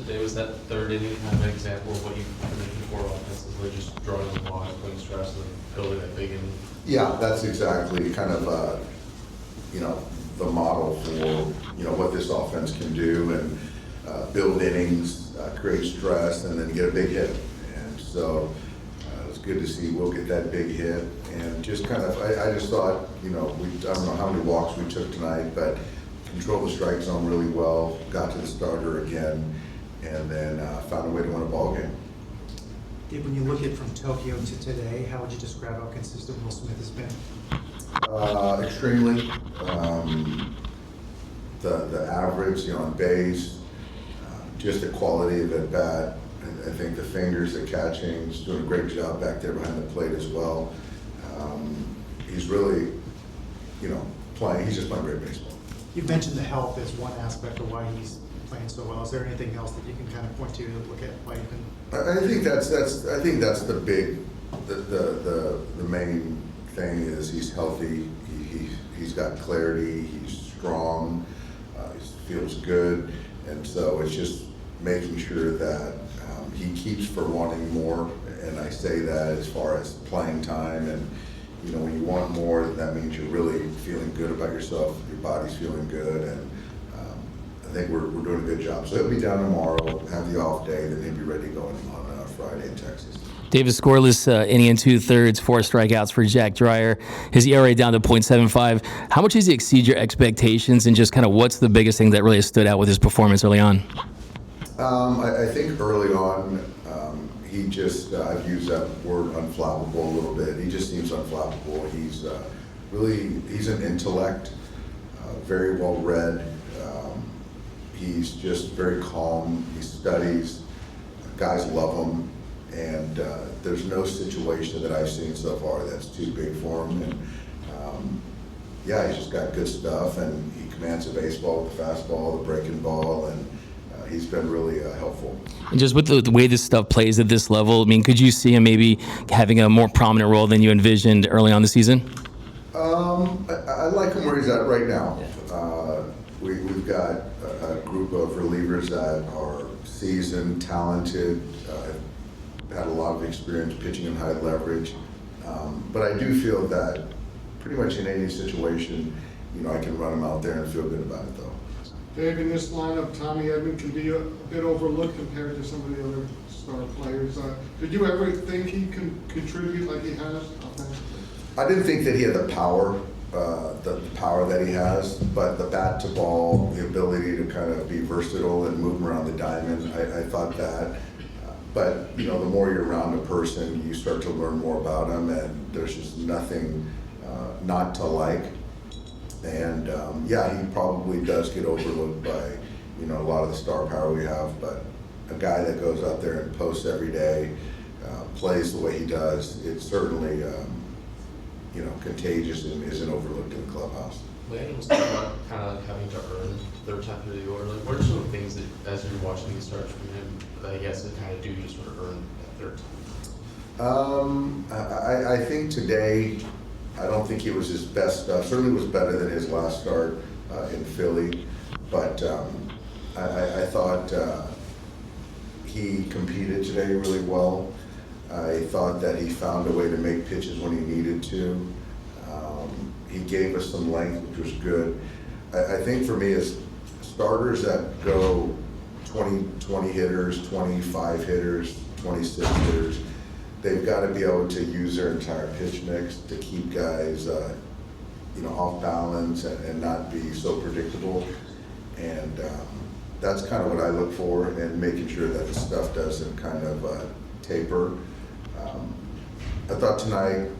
today, was that third inning kind of an example of what you've been looking for offensively, just drawing the ball, putting stress, and building that big inning? Yeah, that's exactly kind of, the model for, what this offense can do and build innings, create stress, and then get a big hit. And so it's good to see we'll get that big hit. And just kind of, I just thought, I don't know how many walks we took tonight, but controlled the strike zone really well, got to the starter again, and then found a way to win a ball game. Dave, when you look at from Tokyo to today, how would you describe how consistent Will Smith has been? Extremely. The average, on base, just the quality of at bat. I think the fingers, the catching, he's doing a great job back there behind the plate as well. He's really, playing. He's just playing great baseball. You've mentioned the health as one aspect of why he's playing so well. Is there anything else that you can kind of point to look at why you can? I think that's the big, the main thing is he's healthy. He's got clarity. He's strong. He feels good, and so it's just making sure that he keeps for wanting more. And I say that as far as playing time, and when you want more, that means you're really feeling good about yourself. Your body's feeling good, and I think we're doing a good job. So he'll be down tomorrow, have the off day, then he'll be ready to go on Friday in Texas. Davis scoreless inning and 2/3, 4 strikeouts for Jack Dreyer. His ERA down to .75. How much does he exceed your expectations, and just kind of what's the biggest thing that really stood out with his performance early on? I think early on, he just, I've used that word unflappable a little bit. He just seems unflappable. He's he's an intellect, very well read. He's just very calm. He studies. Guys love him. And there's no situation that I've seen so far that's too big for him. And he's just got good stuff, and he commands the baseball with the fastball, the breaking ball, and he's been really helpful. And just with the way this stuff plays at this level, I mean, could you see him maybe having a more prominent role than you envisioned early on the season? I like him where he's at right now. We've got a group of relievers that are seasoned, talented, had a lot of experience pitching in high leverage. But I do feel that pretty much in any situation, I can run him out there and feel good about it, though. Dave, in this lineup, Tommy Edman can be a bit overlooked compared to some of the other star players. Did you ever think he can contribute like he has offensively? I didn't think that he had the power that he has, but the bat to ball, the ability to kind of be versatile and move around the diamond, I thought that. But the more you're around a person, you start to learn more about him, and there's just nothing not to like. And he probably does get overlooked by a lot of the star power we have. But a guy that goes out there and posts every day, plays the way he does, it's certainly contagious and isn't overlooked in the clubhouse. Landon was talking about kind of having to earn their time through the order. Like, what are some of the things that, as you're watching these starts from him, that he has to kind of do to sort of earn that third time? I think today, I don't think he was his best stuff. Certainly was better than his last start in Philly, but I thought he competed today really well. I thought that he found a way to make pitches when he needed to. He gave us some length, which was good. I think for me, as starters that go 20 hitters, 25 hitters, 26 hitters, they've got to be able to use their entire pitch mix to keep guys, off balance and not be so predictable. And that's kind of what I look for, and making sure that the stuff doesn't kind of taper. I thought tonight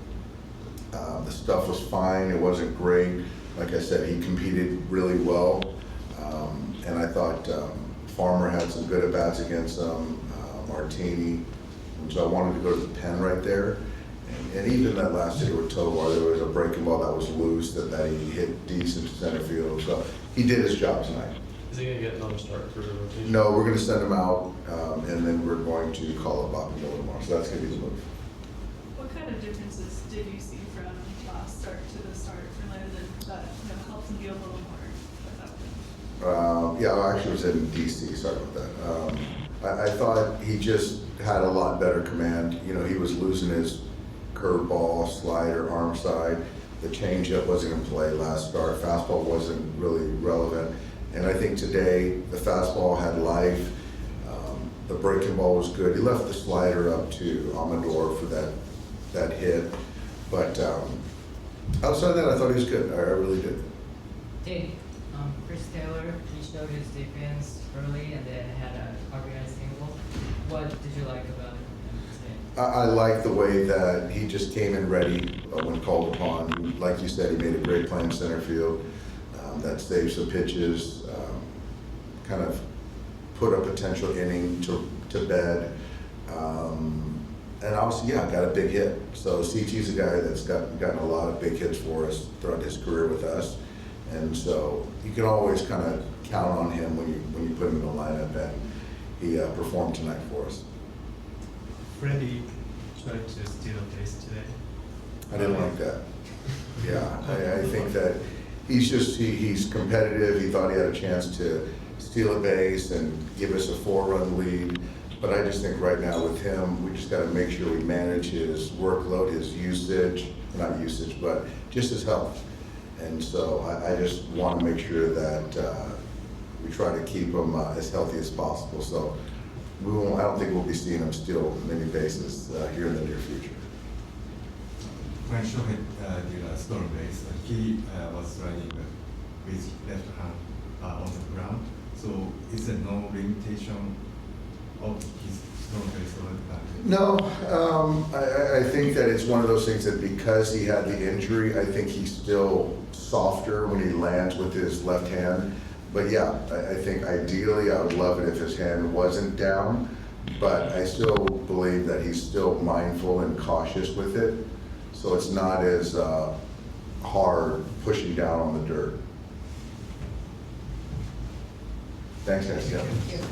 the stuff was fine. It wasn't great. Like I said, he competed really well. And I thought Farmer had some good at-bats against Martini. And so I wanted to go to the pen right there. And even that last hitter with Tovar, there was a breaking ball that was loose that he hit decent center field. So he did his job tonight. Is he going to get another start for the rotation? No, we're going to send him out, and then we're going to call up Bobby Miller tomorrow. So that's going to be the move. What kind of differences did you see from last start to the start for Landon that helped him be a little more effective? I actually was in DC. Sorry about that. I thought he just had a lot better command. You know, he was losing his curveball, slider, arm side. The changeup wasn't in play last start. Fastball wasn't really relevant. And I think today the fastball had life. The breaking ball was good. He left the slider up to Amador for that hit. But outside of that, I thought he was good. I really did. Dave, Chris Taylor, he showed his defense early and then had a RBI single. What did you like about him today? I like the way that he just came in ready when called upon. Like you said, he made a great play in center field. That saved some pitches, kind of put a potential inning to bed. And obviously, yeah, got a big hit. So CT's a guy that's gotten a lot of big hits for us throughout his career with us. And so you can always kind of count on him when you put him in the lineup, and he performed tonight for us. Freddie tried to steal a base today. I didn't like that. Yeah, I think that he's competitive. He thought he had a chance to steal a base and give us a 4-run lead. But I just think right now with him, we just got to make sure we manage his workload, his usage, not usage, but just his health. And so I just want to make sure that we try to keep him as healthy as possible. So I don't think we'll be seeing him steal many bases here in the near future. When Shohei did a stolen base, he was sliding with left hand on the ground. So is there no limitation of his stolen base or that? No, I think that it's one of those things that because he had the injury, I think he's still softer when he lands with his left hand. But yeah, I think ideally I would love it if his hand wasn't down, but I still believe that he's still mindful and cautious with it. So it's not as hard pushing down on the dirt. Thanks, guys. Yeah. Thank you.